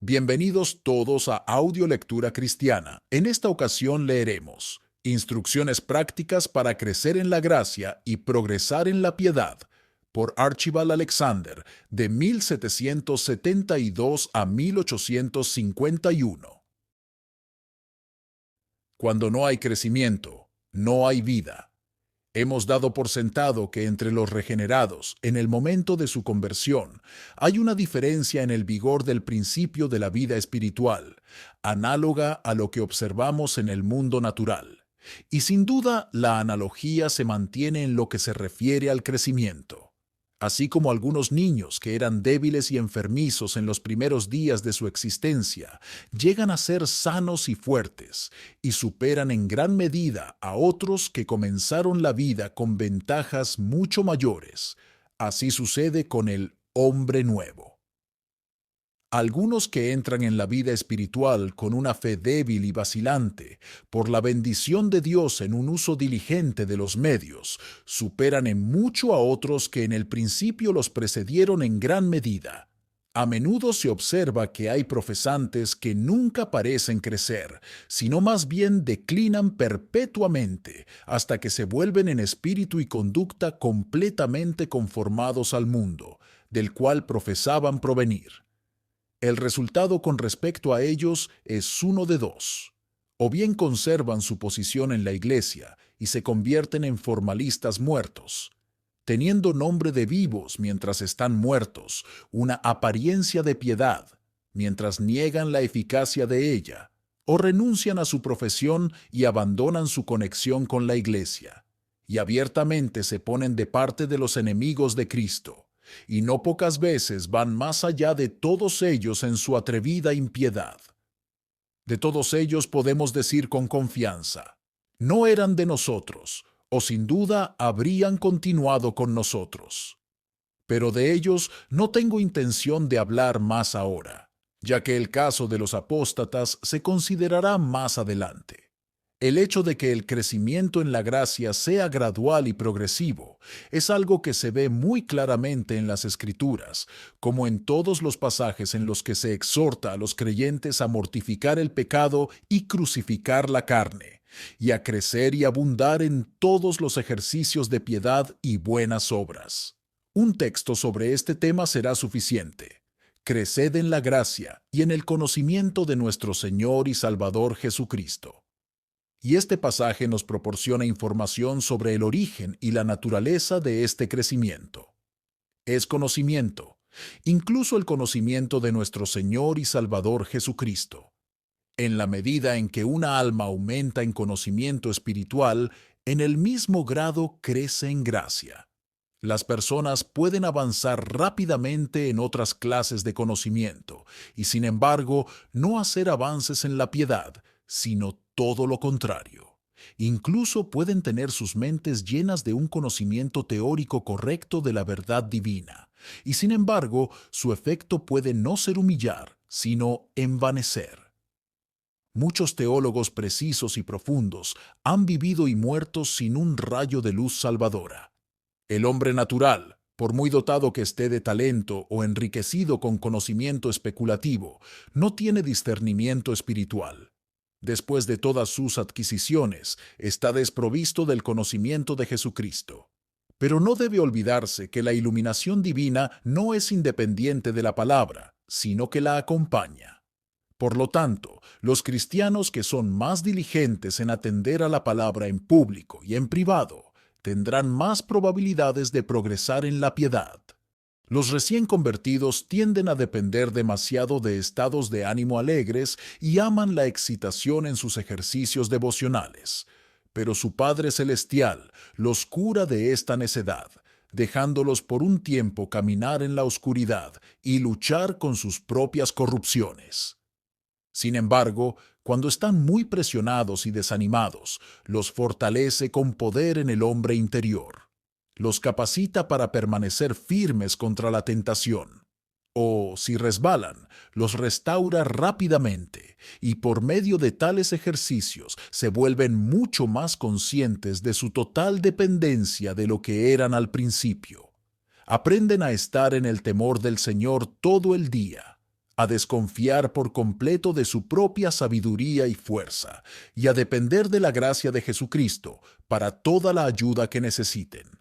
Bienvenidos todos a Audio Lectura Cristiana. En esta ocasión leeremos Instrucciones prácticas para crecer en la gracia y progresar en la piedad, por Archibald Alexander, de 1772 a 1851. Cuando no hay crecimiento, no hay vida. Hemos dado por sentado que entre los regenerados, en el momento de su conversión, hay una diferencia en el vigor del principio de la vida espiritual, análoga a lo que observamos en el mundo natural. Y sin duda, la analogía se mantiene en lo que se refiere al crecimiento. Así como algunos niños que eran débiles y enfermizos en los primeros días de su existencia, llegan a ser sanos y fuertes, y superan en gran medida a otros que comenzaron la vida con ventajas mucho mayores. Así sucede con el hombre nuevo. Algunos que entran en la vida espiritual con una fe débil y vacilante, por la bendición de Dios en un uso diligente de los medios, superan en mucho a otros que en el principio los precedieron en gran medida. A menudo se observa que hay profesantes que nunca parecen crecer, sino más bien declinan perpetuamente hasta que se vuelven en espíritu y conducta completamente conformados al mundo, del cual profesaban provenir. El resultado con respecto a ellos es uno de dos. O bien conservan su posición en la iglesia y se convierten en formalistas muertos, teniendo nombre de vivos mientras están muertos, una apariencia de piedad, mientras niegan la eficacia de ella, o renuncian a su profesión y abandonan su conexión con la iglesia, y abiertamente se ponen de parte de los enemigos de Cristo, y no pocas veces van más allá de todos ellos en su atrevida impiedad. De todos ellos podemos decir con confianza, no eran de nosotros, o sin duda habrían continuado con nosotros. Pero de ellos no tengo intención de hablar más ahora, ya que el caso de los apóstatas se considerará más adelante. El hecho de que el crecimiento en la gracia sea gradual y progresivo es algo que se ve muy claramente en las Escrituras, como en todos los pasajes en los que se exhorta a los creyentes a mortificar el pecado y crucificar la carne, y a crecer y abundar en todos los ejercicios de piedad y buenas obras. Un texto sobre este tema será suficiente. Creced en la gracia y en el conocimiento de nuestro Señor y Salvador Jesucristo. Y este pasaje nos proporciona información sobre el origen y la naturaleza de este crecimiento. Es conocimiento, incluso el conocimiento de nuestro Señor y Salvador Jesucristo. En la medida en que una alma aumenta en conocimiento espiritual, en el mismo grado crece en gracia. Las personas pueden avanzar rápidamente en otras clases de conocimiento y, sin embargo, no hacer avances en la piedad, sino todo lo contrario. Incluso pueden tener sus mentes llenas de un conocimiento teórico correcto de la verdad divina, y sin embargo, su efecto puede no ser humillar, sino envanecer. Muchos teólogos precisos y profundos han vivido y muerto sin un rayo de luz salvadora. El hombre natural, por muy dotado que esté de talento o enriquecido con conocimiento especulativo, no tiene discernimiento espiritual. Después de todas sus adquisiciones, está desprovisto del conocimiento de Jesucristo. Pero no debe olvidarse que la iluminación divina no es independiente de la palabra, sino que la acompaña. Por lo tanto, los cristianos que son más diligentes en atender a la palabra en público y en privado, tendrán más probabilidades de progresar en la piedad. Los recién convertidos tienden a depender demasiado de estados de ánimo alegres y aman la excitación en sus ejercicios devocionales. Pero su Padre Celestial los cura de esta necedad, dejándolos por un tiempo caminar en la oscuridad y luchar con sus propias corrupciones. Sin embargo, cuando están muy presionados y desanimados, los fortalece con poder en el hombre interior. Los capacita para permanecer firmes contra la tentación. O, si resbalan, los restaura rápidamente y por medio de tales ejercicios se vuelven mucho más conscientes de su total dependencia de lo que eran al principio. Aprenden a estar en el temor del Señor todo el día. a desconfiar por completo de su propia sabiduría y fuerza, y a depender de la gracia de Jesucristo para toda la ayuda que necesiten.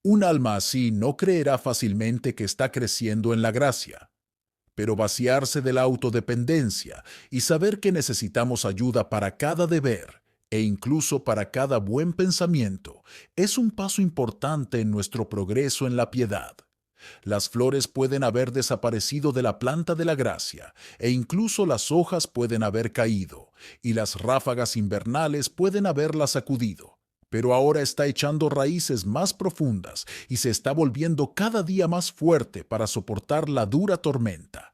Un alma así no creerá fácilmente que está creciendo en la gracia, pero vaciarse de la autodependencia y saber que necesitamos ayuda para cada deber e incluso para cada buen pensamiento es un paso importante en nuestro progreso en la piedad. Las flores pueden haber desaparecido de la planta de la gracia, e incluso las hojas pueden haber caído, y las ráfagas invernales pueden haberlas sacudido. Pero ahora está echando raíces más profundas y se está volviendo cada día más fuerte para soportar la dura tormenta.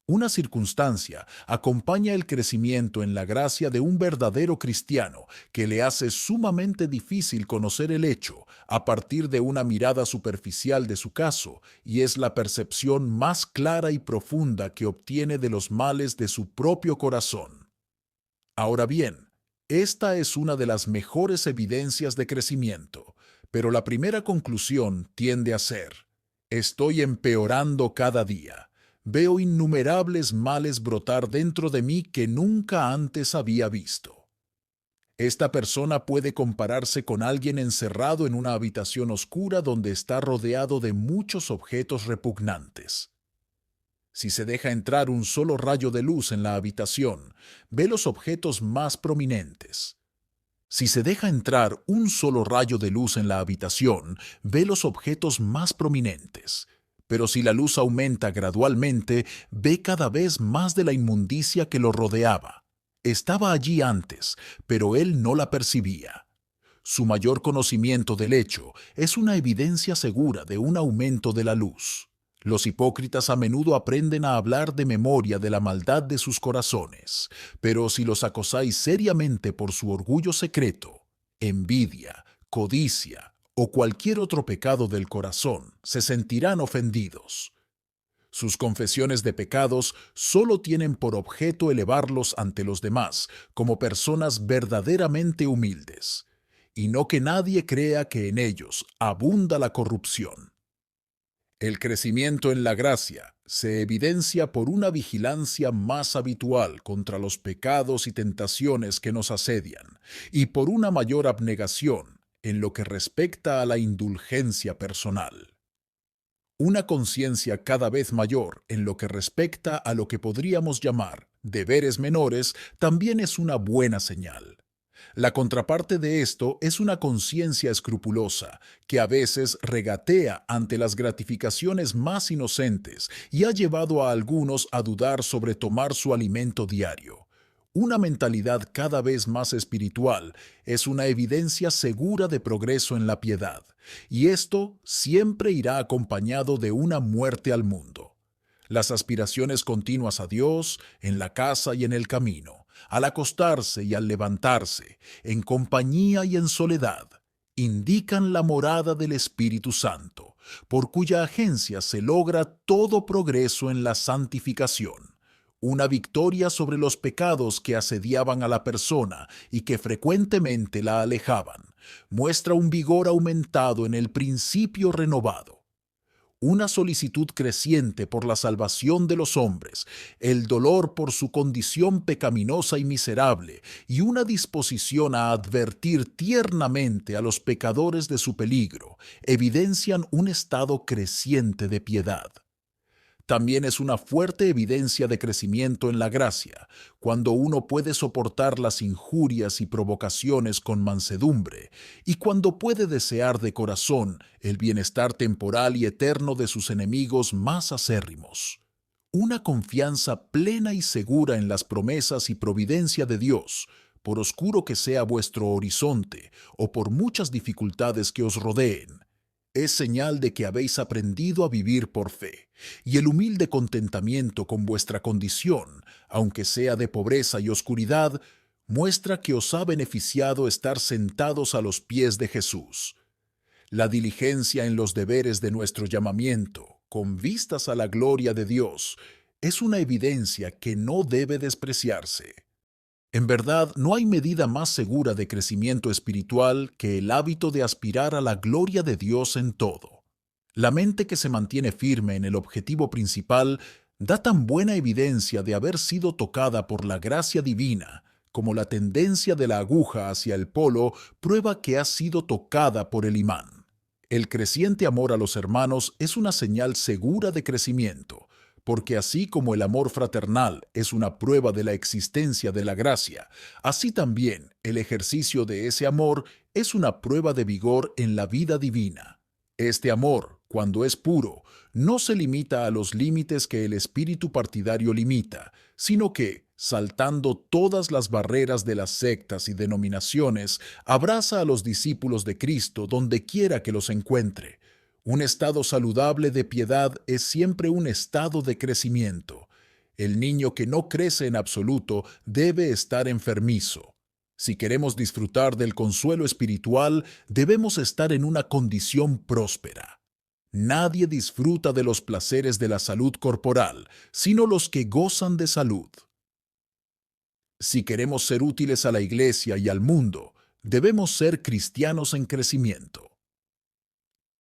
Una circunstancia acompaña el crecimiento en la gracia de un verdadero cristiano que le hace sumamente difícil conocer el hecho a partir de una mirada superficial de su caso, y es la percepción más clara y profunda que obtiene de los males de su propio corazón. Ahora bien, esta es una de las mejores evidencias de crecimiento, pero la primera conclusión tiende a ser: estoy empeorando cada día. Veo innumerables males brotar dentro de mí que nunca antes había visto. Esta persona puede compararse con alguien encerrado en una habitación oscura donde está rodeado de muchos objetos repugnantes. Si se deja entrar un solo rayo de luz en la habitación, ve los objetos más prominentes. Si se deja entrar un solo rayo de luz en la habitación, ve los objetos más prominentes. Pero si la luz aumenta gradualmente, ve cada vez más de la inmundicia que lo rodeaba. Estaba allí antes, pero él no la percibía. Su mayor conocimiento del hecho es una evidencia segura de un aumento de la luz. Los hipócritas a menudo aprenden a hablar de memoria de la maldad de sus corazones, pero si los acosáis seriamente por su orgullo secreto, envidia, codicia o cualquier otro pecado del corazón, se sentirán ofendidos. Sus confesiones de pecados solo tienen por objeto elevarlos ante los demás como personas verdaderamente humildes, y no que nadie crea que en ellos abunda la corrupción. El crecimiento en la gracia se evidencia por una vigilancia más habitual contra los pecados y tentaciones que nos asedian, y por una mayor abnegación en lo que respecta a la indulgencia personal. Una conciencia cada vez mayor en lo que respecta a lo que podríamos llamar deberes menores también es una buena señal. La contraparte de esto es una conciencia escrupulosa, que a veces regatea ante las gratificaciones más inocentes y ha llevado a algunos a dudar sobre tomar su alimento diario. Una mentalidad cada vez más espiritual es una evidencia segura de progreso en la piedad, y esto siempre irá acompañado de una muerte al mundo. Las aspiraciones continuas a Dios, en la casa y en el camino, al acostarse y al levantarse, en compañía y en soledad, indican la morada del Espíritu Santo, por cuya agencia se logra todo progreso en la santificación, una victoria sobre los pecados que asediaban a la persona y que frecuentemente la alejaban, muestra un vigor aumentado en el principio renovado, una solicitud creciente por la salvación de los hombres, el dolor por su condición pecaminosa y miserable, y una disposición a advertir tiernamente a los pecadores de su peligro, evidencian un estado creciente de piedad. También es una fuerte evidencia de crecimiento en la gracia, cuando uno puede soportar las injurias y provocaciones con mansedumbre, y cuando puede desear de corazón el bienestar temporal y eterno de sus enemigos más acérrimos. Una confianza plena y segura en las promesas y providencia de Dios, por oscuro que sea vuestro horizonte o por muchas dificultades que os rodeen, es señal de que habéis aprendido a vivir por fe, y el humilde contentamiento con vuestra condición, aunque sea de pobreza y oscuridad, muestra que os ha beneficiado estar sentados a los pies de Jesús. La diligencia en los deberes de nuestro llamamiento, con vistas a la gloria de Dios, es una evidencia que no debe despreciarse. En verdad, no hay medida más segura de crecimiento espiritual que el hábito de aspirar a la gloria de Dios en todo. La mente que se mantiene firme en el objetivo principal da tan buena evidencia de haber sido tocada por la gracia divina como la tendencia de la aguja hacia el polo prueba que ha sido tocada por el imán. El creciente amor a los hermanos es una señal segura de crecimiento, porque así como el amor fraternal es una prueba de la existencia de la gracia, así también el ejercicio de ese amor es una prueba de vigor en la vida divina. Este amor, cuando es puro, no se limita a los límites que el espíritu partidario limita, sino que, saltando todas las barreras de las sectas y denominaciones, abraza a los discípulos de Cristo donde quiera que los encuentre. Un estado saludable de piedad es siempre un estado de crecimiento. El niño que no crece en absoluto debe estar enfermizo. Si queremos disfrutar del consuelo espiritual, debemos estar en una condición próspera. Nadie disfruta de los placeres de la salud corporal, sino los que gozan de salud. Si queremos ser útiles a la Iglesia y al mundo, debemos ser cristianos en crecimiento.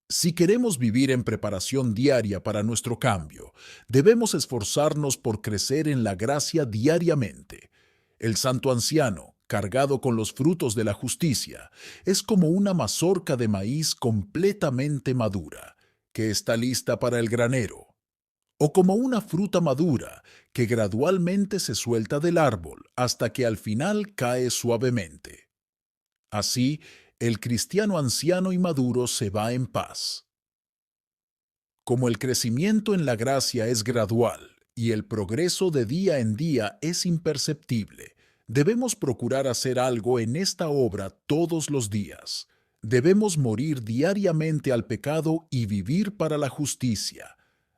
Si queremos vivir en preparación diaria para nuestro cambio, debemos esforzarnos por crecer en la gracia diariamente. El santo anciano, cargado con los frutos de la justicia, es como una mazorca de maíz completamente madura, que está lista para el granero, o como una fruta madura que gradualmente se suelta del árbol hasta que al final cae suavemente. Así, el cristiano anciano y maduro se va en paz. Como el crecimiento en la gracia es gradual y el progreso de día en día es imperceptible, debemos procurar hacer algo en esta obra todos los días. Debemos morir diariamente al pecado y vivir para la justicia.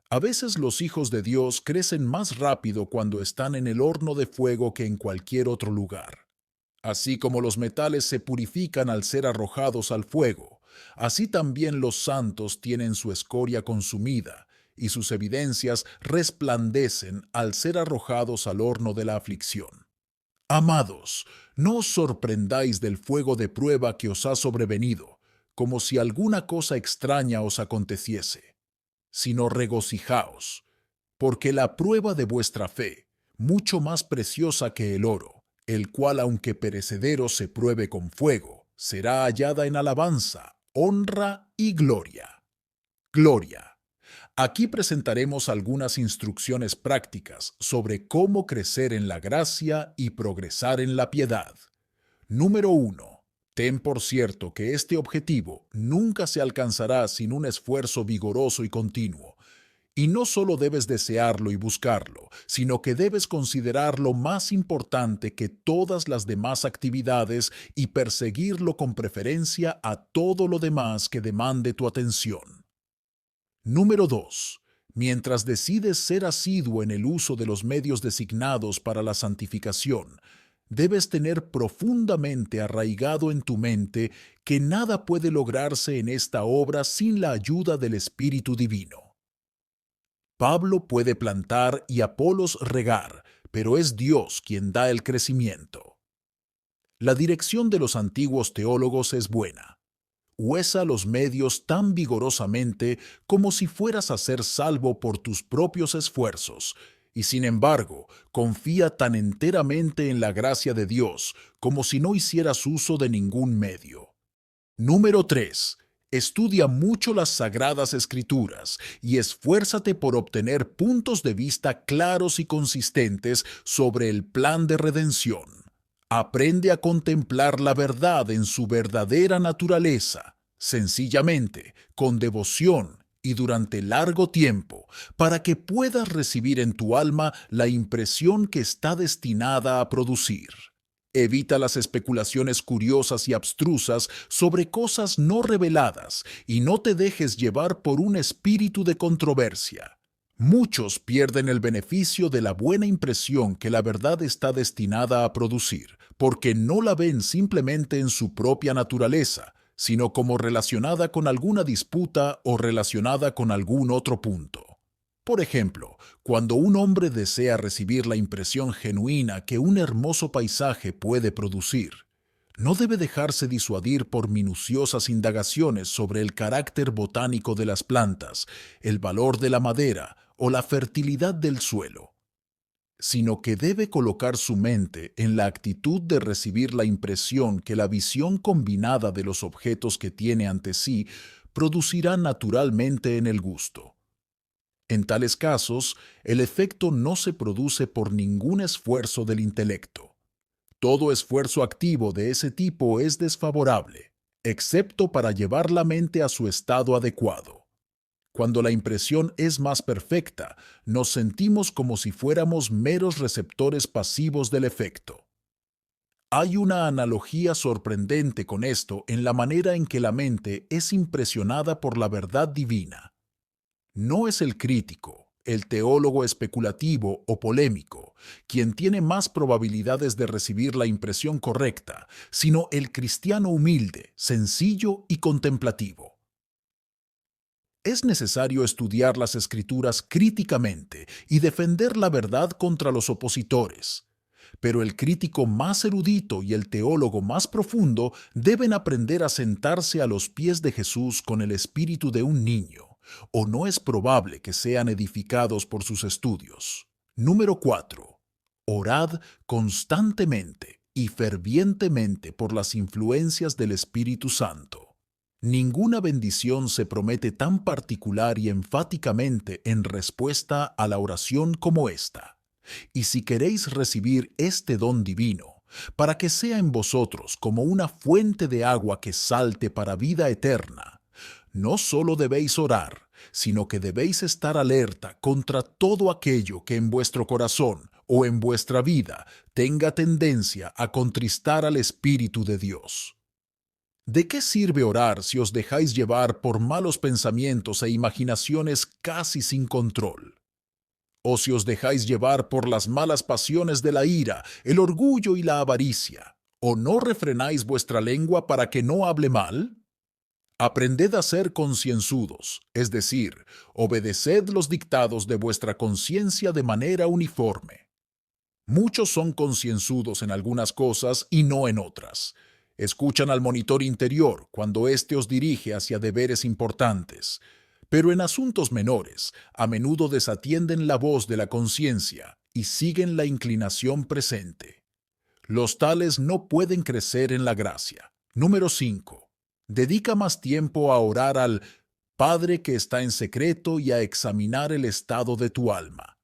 A veces los hijos de Dios crecen más rápido cuando están en el horno de fuego que en cualquier otro lugar. Así como los metales se purifican al ser arrojados al fuego, así también los santos tienen su escoria consumida y sus evidencias resplandecen al ser arrojados al horno de la aflicción. Amados, no os sorprendáis del fuego de prueba que os ha sobrevenido, como si alguna cosa extraña os aconteciese, sino regocijaos, porque la prueba de vuestra fe, mucho más preciosa que el oro, el cual aunque perecedero se pruebe con fuego, será hallada en alabanza, honra y gloria. Gloria. Aquí presentaremos algunas instrucciones prácticas sobre cómo crecer en la gracia y progresar en la piedad. Número 1. Ten por cierto que este objetivo nunca se alcanzará sin un esfuerzo vigoroso y continuo. Y no solo debes desearlo y buscarlo, sino que debes considerarlo más importante que todas las demás actividades y perseguirlo con preferencia a todo lo demás que demande tu atención. Número 2. Mientras decides ser asiduo en el uso de los medios designados para la santificación, debes tener profundamente arraigado en tu mente que nada puede lograrse en esta obra sin la ayuda del Espíritu Divino. Pablo puede plantar y Apolos regar, pero es Dios quien da el crecimiento. La dirección de los antiguos teólogos es buena. Usa los medios tan vigorosamente como si fueras a ser salvo por tus propios esfuerzos, y sin embargo, confía tan enteramente en la gracia de Dios como si no hicieras uso de ningún medio. Número 3. Estudia mucho las Sagradas Escrituras y esfuérzate por obtener puntos de vista claros y consistentes sobre el plan de redención. Aprende a contemplar la verdad en su verdadera naturaleza, sencillamente, con devoción y durante largo tiempo, para que puedas recibir en tu alma la impresión que está destinada a producir. Evita las especulaciones curiosas y abstrusas sobre cosas no reveladas y no te dejes llevar por un espíritu de controversia. Muchos pierden el beneficio de la buena impresión que la verdad está destinada a producir, porque no la ven simplemente en su propia naturaleza, sino como relacionada con alguna disputa o relacionada con algún otro punto. Por ejemplo, cuando un hombre desea recibir la impresión genuina que un hermoso paisaje puede producir, No debe dejarse disuadir por minuciosas indagaciones sobre el carácter botánico de las plantas, el valor de la madera o la fertilidad del suelo, sino que debe colocar su mente en la actitud de recibir la impresión que la visión combinada de los objetos que tiene ante sí producirá naturalmente en el gusto. En tales casos, el efecto no se produce por ningún esfuerzo del intelecto. Todo esfuerzo activo de ese tipo es desfavorable, excepto para llevar la mente a su estado adecuado. Cuando la impresión es más perfecta, nos sentimos como si fuéramos meros receptores pasivos del efecto. Hay una analogía sorprendente con esto en la manera en que la mente es impresionada por la verdad divina. No es el crítico, el teólogo especulativo o polémico, quien tiene más probabilidades de recibir la impresión correcta, sino el cristiano humilde, sencillo y contemplativo. Es necesario estudiar las Escrituras críticamente y defender la verdad contra los opositores. Pero el crítico más erudito y el teólogo más profundo deben aprender a sentarse a los pies de Jesús con el espíritu de un niño, o no es probable que sean edificados por sus estudios. Número 4. Orad constantemente y fervientemente por las influencias del Espíritu Santo. Ninguna bendición se promete tan particular y enfáticamente en respuesta a la oración como esta. Y si queréis recibir este don divino, para que sea en vosotros como una fuente de agua que salte para vida eterna, no solo debéis orar, sino que debéis estar alerta contra todo aquello que en vuestro corazón o en vuestra vida tenga tendencia a contristar al Espíritu de Dios. ¿De qué sirve orar si os dejáis llevar por malos pensamientos e imaginaciones casi sin control? ¿O si os dejáis llevar por las malas pasiones de la ira, el orgullo y la avaricia? ¿O no refrenáis vuestra lengua para que no hable mal? Aprended a ser concienzudos, es decir, obedeced los dictados de vuestra conciencia de manera uniforme. Muchos son concienzudos en algunas cosas y no en otras. Escuchan al monitor interior cuando éste os dirige hacia deberes importantes, pero en asuntos menores a menudo desatienden la voz de la conciencia y siguen la inclinación presente. Los tales no pueden crecer en la gracia. Número 5. Dedica más tiempo a orar al Padre que está en secreto y a examinar el estado de tu alma.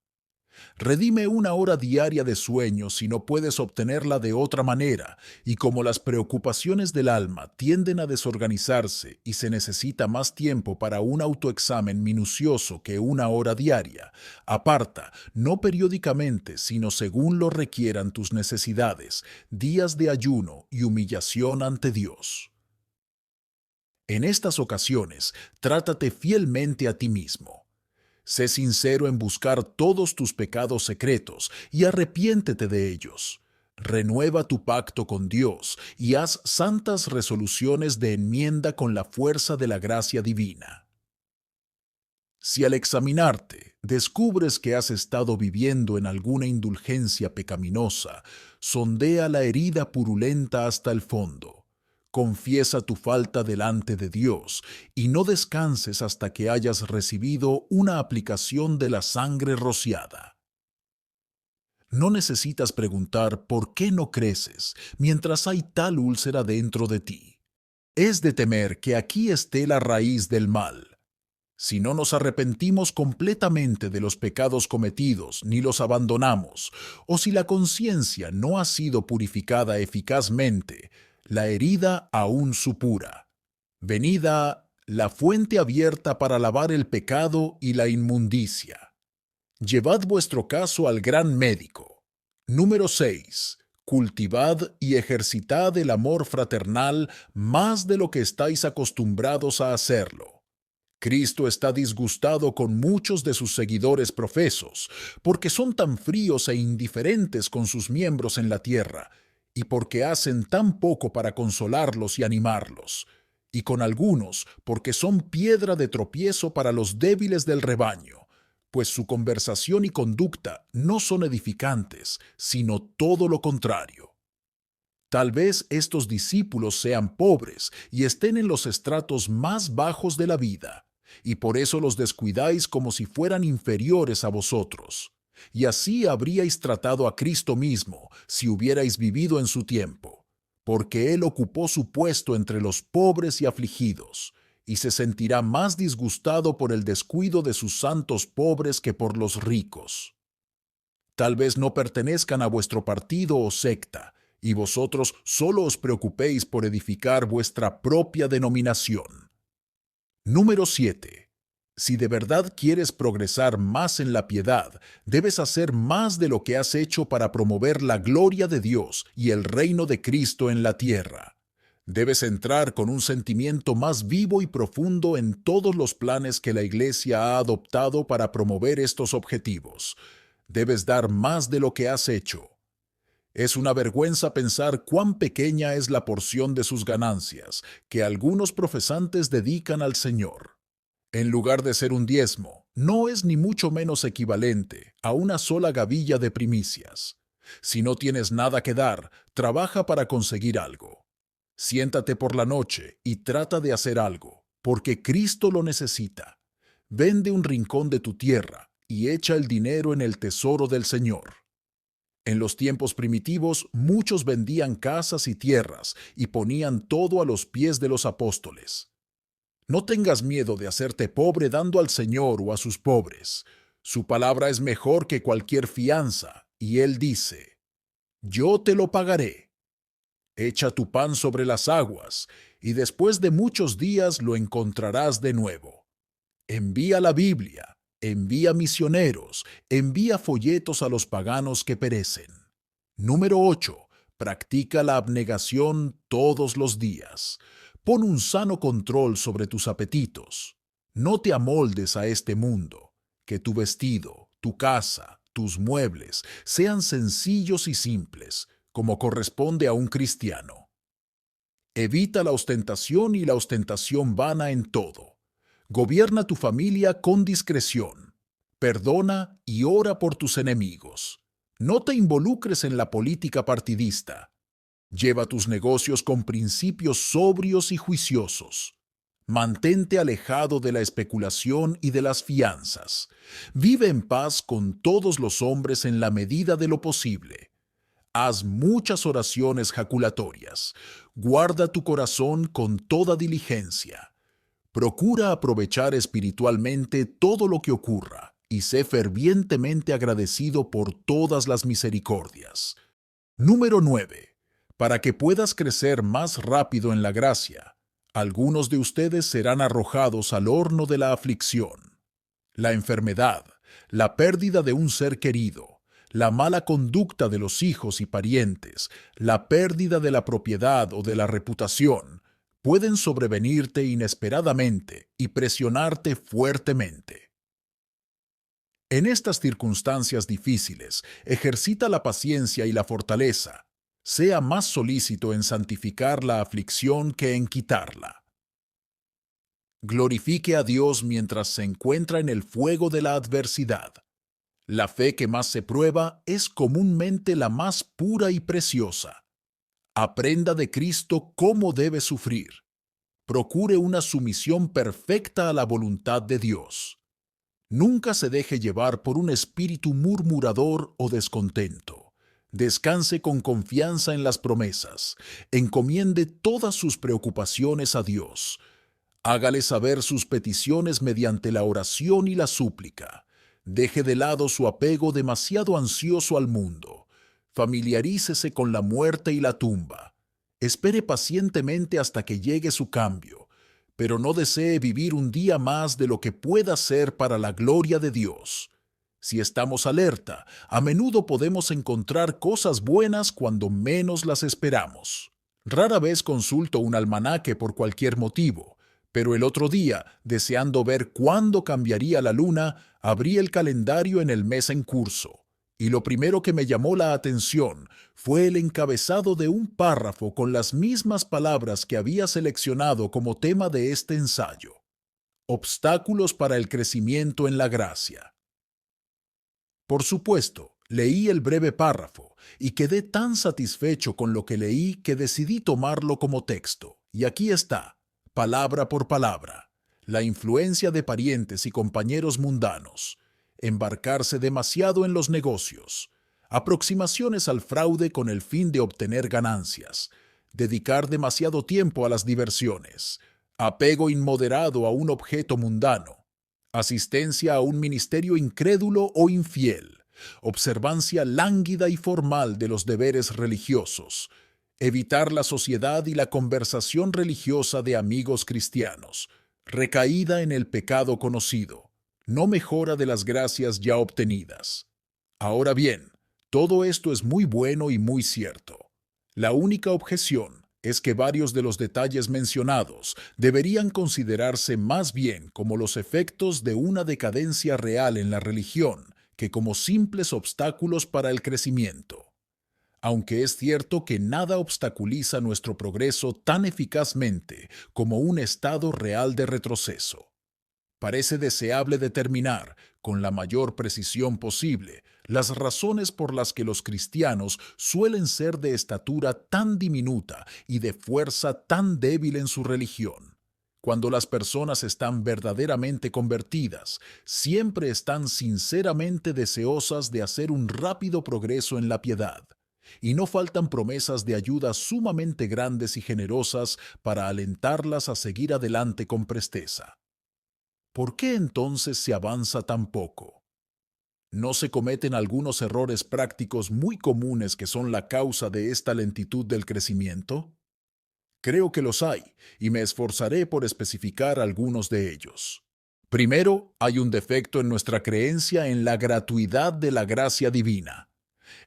Redime una hora diaria de sueño si no puedes obtenerla de otra manera, y como las preocupaciones del alma tienden a desorganizarse y se necesita más tiempo para un autoexamen minucioso que una hora diaria, aparta, no periódicamente, sino según lo requieran tus necesidades, días de ayuno y humillación ante Dios. En estas ocasiones, trátate fielmente a ti mismo. Sé sincero en buscar todos tus pecados secretos y arrepiéntete de ellos. Renueva tu pacto con Dios y haz santas resoluciones de enmienda con la fuerza de la gracia divina. Si al examinarte descubres que has estado viviendo en alguna indulgencia pecaminosa, sondea la herida purulenta hasta el fondo. Confiesa tu falta delante de Dios y no descanses hasta que hayas recibido una aplicación de la sangre rociada. No necesitas preguntar por qué no creces mientras hay tal úlcera dentro de ti. Es de temer que aquí esté la raíz del mal. Si no nos arrepentimos completamente de los pecados cometidos ni los abandonamos, o si la conciencia no ha sido purificada eficazmente, la herida aún supura. Venida la fuente abierta para lavar el pecado y la inmundicia. Llevad vuestro caso al gran médico. Número 6. Cultivad y ejercitad el amor fraternal más de lo que estáis acostumbrados a hacerlo. Cristo está disgustado con muchos de sus seguidores profesos, porque son tan fríos e indiferentes con sus miembros en la tierra, y porque hacen tan poco para consolarlos y animarlos, y con algunos porque son piedra de tropiezo para los débiles del rebaño, pues su conversación y conducta no son edificantes, sino todo lo contrario. Tal vez estos discípulos sean pobres y estén en los estratos más bajos de la vida, y por eso los descuidáis como si fueran inferiores a vosotros. Y así habríais tratado a Cristo mismo si hubierais vivido en su tiempo, porque Él ocupó su puesto entre los pobres y afligidos, y se sentirá más disgustado por el descuido de sus santos pobres que por los ricos. Tal vez no pertenezcan a vuestro partido o secta, y vosotros solo os preocupéis por edificar vuestra propia denominación. Número 7. Si de verdad quieres progresar más en la piedad, debes hacer más de lo que has hecho para promover la gloria de Dios y el reino de Cristo en la tierra. Debes entrar con un sentimiento más vivo y profundo en todos los planes que la Iglesia ha adoptado para promover estos objetivos. Debes dar más de lo que has hecho. Es una vergüenza pensar cuán pequeña es la porción de sus ganancias que algunos profesantes dedican al Señor. En lugar de ser un diezmo, no es ni mucho menos equivalente a una sola gavilla de primicias. Si no tienes nada que dar, trabaja para conseguir algo. Siéntate por la noche y trata de hacer algo, porque Cristo lo necesita. Vende un rincón de tu tierra y echa el dinero en el tesoro del Señor. En los tiempos primitivos, muchos vendían casas y tierras y ponían todo a los pies de los apóstoles. No tengas miedo de hacerte pobre dando al Señor o a sus pobres. Su palabra es mejor que cualquier fianza, y Él dice, yo te lo pagaré. Echa tu pan sobre las aguas, y después de muchos días lo encontrarás de nuevo. Envía la Biblia, envía misioneros, envía folletos a los paganos que perecen. Número 8. Practica la abnegación todos los días. Pon un sano control sobre tus apetitos. No te amoldes a este mundo. Que tu vestido, tu casa, tus muebles sean sencillos y simples, como corresponde a un cristiano. Evita la ostentación y la ostentación vana en todo. Gobierna tu familia con discreción. Perdona y ora por tus enemigos. No te involucres en la política partidista. Lleva tus negocios con principios sobrios y juiciosos. Mantente alejado de la especulación y de las fianzas. Vive en paz con todos los hombres en la medida de lo posible. Haz muchas oraciones jaculatorias. Guarda tu corazón con toda diligencia. Procura aprovechar espiritualmente todo lo que ocurra y sé fervientemente agradecido por todas las misericordias. Número 9. Para que puedas crecer más rápido en la gracia, algunos de ustedes serán arrojados al horno de la aflicción. La enfermedad, la pérdida de un ser querido, la mala conducta de los hijos y parientes, la pérdida de la propiedad o de la reputación, pueden sobrevenirte inesperadamente y presionarte fuertemente. En estas circunstancias difíciles, ejercita la paciencia y la fortaleza. Sea más solícito en santificar la aflicción que en quitarla. Glorifique a Dios mientras se encuentra en el fuego de la adversidad. La fe que más se prueba es comúnmente la más pura y preciosa. Aprenda de Cristo cómo debe sufrir. Procure una sumisión perfecta a la voluntad de Dios. Nunca se deje llevar por un espíritu murmurador o descontento. Descanse con confianza en las promesas. Encomiende todas sus preocupaciones a Dios. Hágale saber sus peticiones mediante la oración y la súplica. Deje de lado su apego demasiado ansioso al mundo. Familiarícese con la muerte y la tumba. Espere pacientemente hasta que llegue su cambio, pero no desee vivir un día más de lo que pueda ser para la gloria de Dios. Si estamos alerta, a menudo podemos encontrar cosas buenas cuando menos las esperamos. Rara vez consulto un almanaque por cualquier motivo, pero el otro día, deseando ver cuándo cambiaría la luna, abrí el calendario en el mes en curso, y lo primero que me llamó la atención fue el encabezado de un párrafo con las mismas palabras que había seleccionado como tema de este ensayo: obstáculos para el crecimiento en la gracia. Por supuesto, Leí el breve párrafo y quedé tan satisfecho con lo que leí que decidí tomarlo como texto. Y aquí está, palabra por palabra. La influencia de parientes y compañeros mundanos. Embarcarse demasiado en los negocios. Aproximaciones al fraude con el fin de obtener ganancias. Dedicar demasiado tiempo a las diversiones. Apego inmoderado a un objeto mundano. Asistencia a un ministerio incrédulo o infiel. Observancia lánguida y formal de los deberes religiosos, evitar la sociedad y la conversación religiosa de amigos cristianos, recaída en el pecado conocido, no mejora de las gracias ya obtenidas. Ahora bien, todo esto es muy bueno y muy cierto. La única objeción es que varios de los detalles mencionados deberían considerarse más bien como los efectos de una decadencia real en la religión que como simples obstáculos para el crecimiento. Aunque es cierto que nada obstaculiza nuestro progreso tan eficazmente como un estado real de retroceso. Parece deseable determinar, con la mayor precisión posible, las razones por las que los cristianos suelen ser de estatura tan diminuta y de fuerza tan débil en su religión. Cuando las personas están verdaderamente convertidas, siempre están sinceramente deseosas de hacer un rápido progreso en la piedad, y no faltan promesas de ayuda sumamente grandes y generosas para alentarlas a seguir adelante con presteza. ¿Por qué entonces se avanza tan poco? ¿No se cometen algunos errores prácticos muy comunes que son la causa de esta lentitud del crecimiento? Creo que los hay, y me esforzaré por especificar algunos de ellos. Primero, hay un defecto en nuestra creencia en la gratuidad de la gracia divina.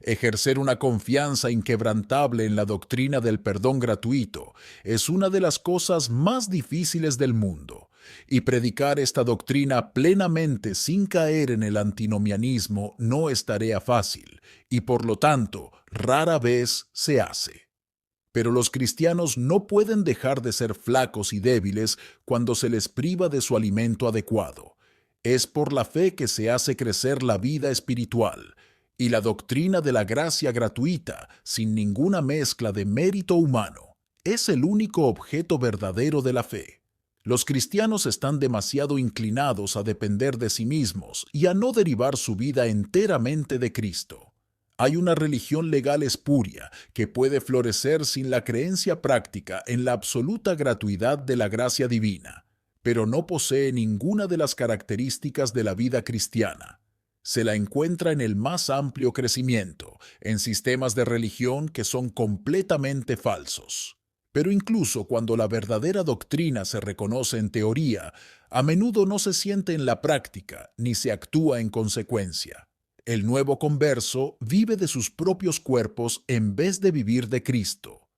Ejercer una confianza inquebrantable en la doctrina del perdón gratuito es una de las cosas más difíciles del mundo, y predicar esta doctrina plenamente sin caer en el antinomianismo no es tarea fácil, y por lo tanto rara vez se hace. Pero los cristianos no pueden dejar de ser flacos y débiles cuando se les priva de su alimento adecuado. Es por la fe que se hace crecer la vida espiritual, y la doctrina de la gracia gratuita, sin ninguna mezcla de mérito humano, es el único objeto verdadero de la fe. Los cristianos están demasiado inclinados a depender de sí mismos y a no derivar su vida enteramente de Cristo. Hay una religión legal espuria que puede florecer sin la creencia práctica en la absoluta gratuidad de la gracia divina, pero no posee ninguna de las características de la vida cristiana. Se la encuentra en el más amplio crecimiento, en sistemas de religión que son completamente falsos. Pero incluso cuando la verdadera doctrina se reconoce en teoría, a menudo no se siente en la práctica ni se actúa en consecuencia. El nuevo converso vive de sus propios cuerpos en vez de vivir de Cristo,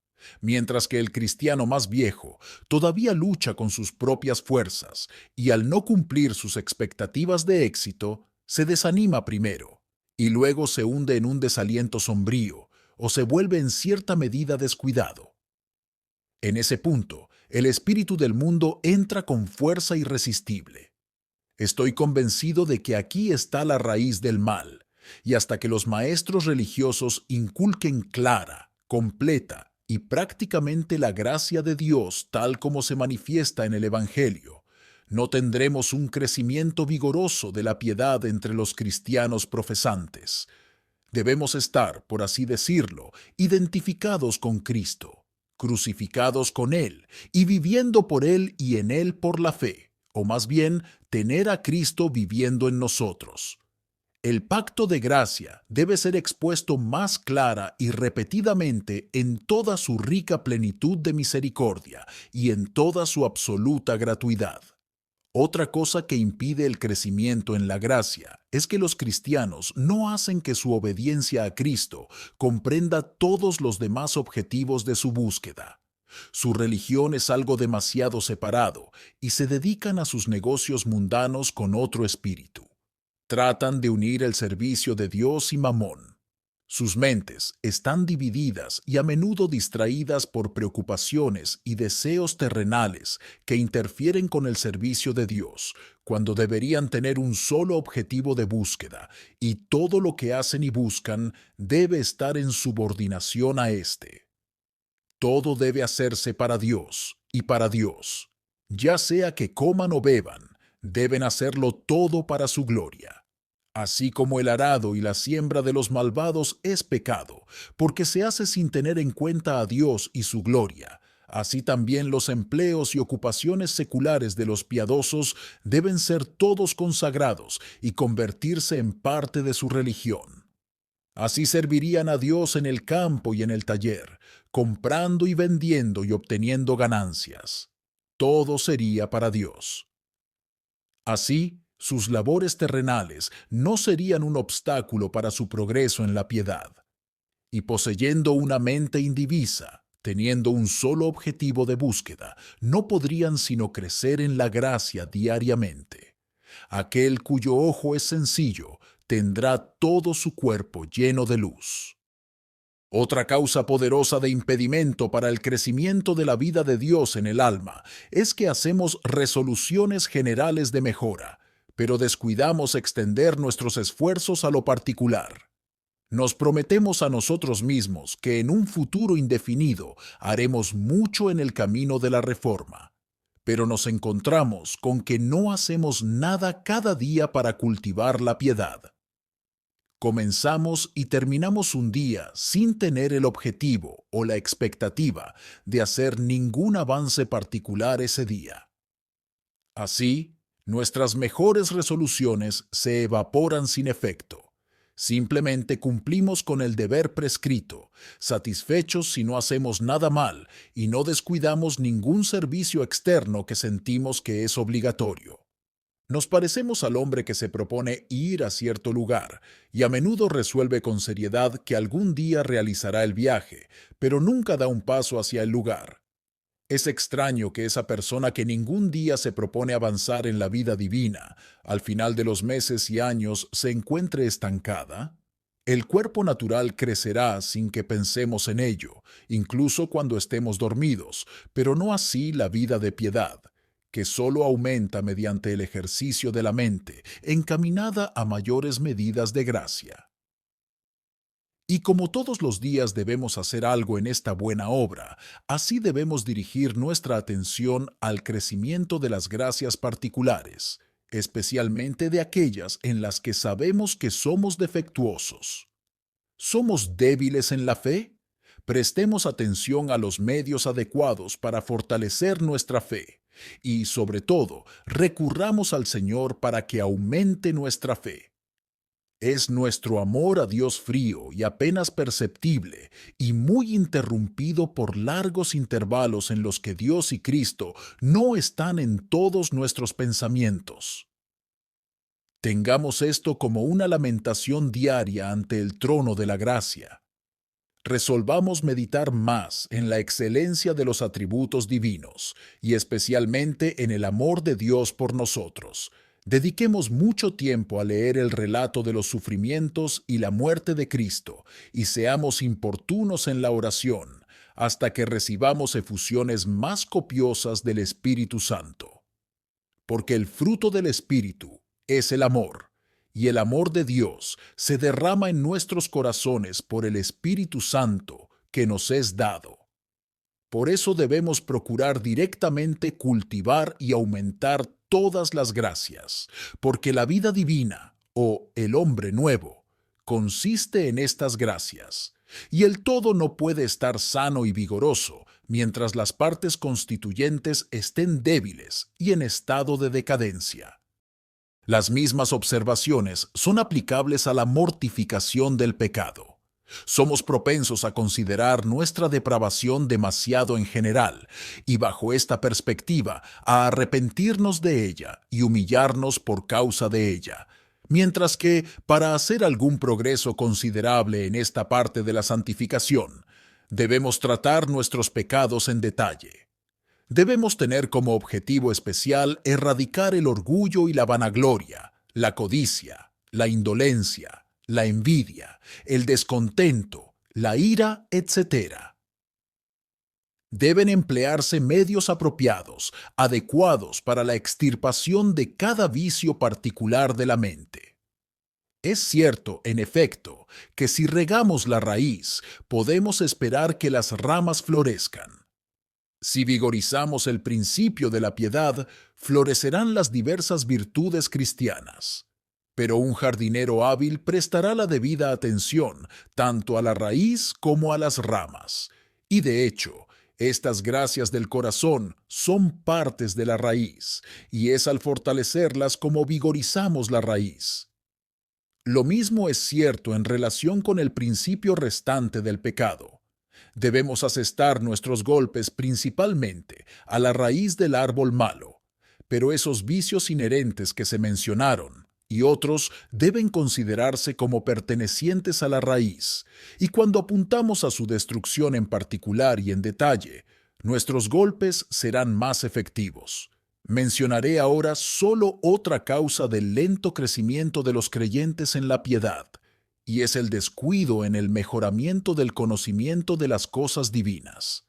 mientras que el cristiano más viejo todavía lucha con sus propias fuerzas y al no cumplir sus expectativas de éxito, se desanima primero y luego se hunde en un desaliento sombrío o se vuelve en cierta medida descuidado. En ese punto, el espíritu del mundo entra con fuerza irresistible. Estoy convencido de que aquí está la raíz del mal, y hasta que los maestros religiosos inculquen clara, completa y prácticamente la gracia de Dios tal como se manifiesta en el Evangelio, no tendremos un crecimiento vigoroso de la piedad entre los cristianos profesantes. Debemos estar, por así decirlo, identificados con Cristo, crucificados con Él y viviendo por Él y en Él por la fe, o más bien, tener a Cristo viviendo en nosotros. El pacto de gracia debe ser expuesto más clara y repetidamente en toda su rica plenitud de misericordia y en toda su absoluta gratuidad. Otra cosa que impide el crecimiento en la gracia es que los cristianos no hacen que su obediencia a Cristo comprenda todos los demás objetivos de su búsqueda. Su religión es algo demasiado separado y se dedican a sus negocios mundanos con otro espíritu. Tratan de unir el servicio de Dios y Mamón. Sus mentes están divididas y a menudo distraídas por preocupaciones y deseos terrenales que interfieren con el servicio de Dios, cuando deberían tener un solo objetivo de búsqueda, y todo lo que hacen y buscan debe estar en subordinación a éste. Todo debe hacerse para Dios y para Dios. Ya sea que coman o beban, deben hacerlo todo para su gloria. Así como el arado y la siembra de los malvados es pecado, porque se hace sin tener en cuenta a Dios y su gloria, así también los empleos y ocupaciones seculares de los piadosos deben ser todos consagrados y convertirse en parte de su religión. Así servirían a Dios en el campo y en el taller, comprando y vendiendo y obteniendo ganancias. Todo sería para Dios. Así, sus labores terrenales no serían un obstáculo para su progreso en la piedad. Y poseyendo una mente indivisa, teniendo un solo objetivo de búsqueda, no podrían sino crecer en la gracia diariamente. Aquel cuyo ojo es sencillo tendrá todo su cuerpo lleno de luz. Otra causa poderosa de impedimento para el crecimiento de la vida de Dios en el alma es que hacemos resoluciones generales de mejora, pero descuidamos extender nuestros esfuerzos a lo particular. Nos prometemos a nosotros mismos que en un futuro indefinido haremos mucho en el camino de la reforma, pero nos encontramos con que no hacemos nada cada día para cultivar la piedad. Comenzamos y terminamos un día sin tener el objetivo o la expectativa de hacer ningún avance particular ese día. Así, nuestras mejores resoluciones se evaporan sin efecto. Simplemente cumplimos con el deber prescrito, satisfechos si no hacemos nada mal y no descuidamos ningún servicio externo que sentimos que es obligatorio. Nos parecemos al hombre que se propone ir a cierto lugar y a menudo resuelve con seriedad que algún día realizará el viaje, pero nunca da un paso hacia el lugar. Es extraño que esa persona que ningún día se propone avanzar en la vida divina, al final de los meses y años se encuentre estancada. El cuerpo natural crecerá sin que pensemos en ello, incluso cuando estemos dormidos, pero no así la vida de piedad, que solo aumenta mediante el ejercicio de la mente, encaminada a mayores medidas de gracia. Y como todos los días debemos hacer algo en esta buena obra, así debemos dirigir nuestra atención al crecimiento de las gracias particulares, especialmente de aquellas en las que sabemos que somos defectuosos. ¿Somos débiles en la fe? Prestemos atención a los medios adecuados para fortalecer nuestra fe y, sobre todo, recurramos al Señor para que aumente nuestra fe. Es nuestro amor a Dios frío y apenas perceptible y muy interrumpido por largos intervalos en los que Dios y Cristo no están en todos nuestros pensamientos. Tengamos esto como una lamentación diaria ante el trono de la gracia. Resolvamos meditar más en la excelencia de los atributos divinos y especialmente en el amor de Dios por nosotros. Dediquemos mucho tiempo a leer el relato de los sufrimientos y la muerte de Cristo y seamos importunos en la oración hasta que recibamos efusiones más copiosas del Espíritu Santo. Porque el fruto del Espíritu es el amor, y el amor de Dios se derrama en nuestros corazones por el Espíritu Santo que nos es dado. Por eso debemos procurar directamente cultivar y aumentar todas las gracias, porque la vida divina, o el hombre nuevo, consiste en estas gracias, y el todo no puede estar sano y vigoroso mientras las partes constituyentes estén débiles y en estado de decadencia. Las mismas observaciones son aplicables a la mortificación del pecado. Somos propensos a considerar nuestra depravación demasiado en general y bajo esta perspectiva a arrepentirnos de ella y humillarnos por causa de ella, mientras que para hacer algún progreso considerable en esta parte de la santificación, debemos tratar nuestros pecados en detalle. Debemos tener como objetivo especial erradicar el orgullo y la vanagloria, la codicia, la indolencia, la envidia, el descontento, la ira, etc. Deben emplearse medios apropiados, adecuados para la extirpación de cada vicio particular de la mente. Es cierto, en efecto, que si regamos la raíz, podemos esperar que las ramas florezcan. Si vigorizamos el principio de la piedad, florecerán las diversas virtudes cristianas. Pero un jardinero hábil prestará la debida atención tanto a la raíz como a las ramas. Y de hecho, estas gracias del corazón son partes de la raíz, y es al fortalecerlas como vigorizamos la raíz. Lo mismo es cierto en relación con el principio restante del pecado. Debemos asestar nuestros golpes principalmente a la raíz del árbol malo, pero esos vicios inherentes que se mencionaron y otros deben considerarse como pertenecientes a la raíz, y cuando apuntamos a su destrucción en particular y en detalle, nuestros golpes serán más efectivos. Mencionaré ahora solo otra causa del lento crecimiento de los creyentes en la piedad, y es el descuido en el mejoramiento del conocimiento de las cosas divinas.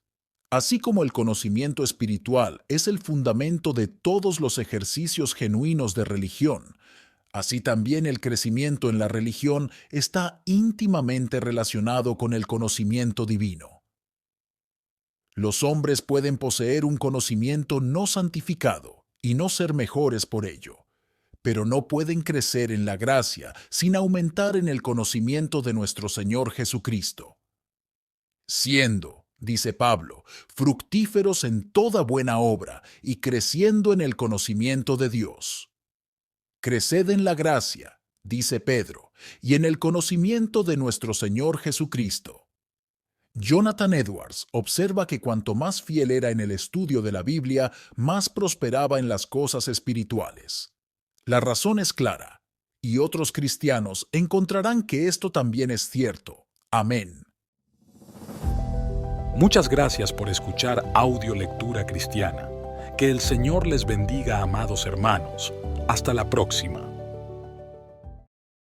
Así como el conocimiento espiritual es el fundamento de todos los ejercicios genuinos de religión, así también el crecimiento en la religión está íntimamente relacionado con el conocimiento divino. Los hombres pueden poseer un conocimiento no santificado y no ser mejores por ello, pero no pueden crecer en la gracia sin aumentar en el conocimiento de nuestro Señor Jesucristo. Siendo, dice Pablo, fructíferos en toda buena obra y creciendo en el conocimiento de Dios. Creced en la gracia, dice Pedro, y en el conocimiento de nuestro Señor Jesucristo. Jonathan Edwards observa que cuanto más fiel era en el estudio de la Biblia, más prosperaba en las cosas espirituales. La razón es clara, y otros cristianos encontrarán que esto también es cierto. Amén. Muchas gracias por escuchar Audio Lectura Cristiana. Que el Señor les bendiga, amados hermanos. Hasta la próxima.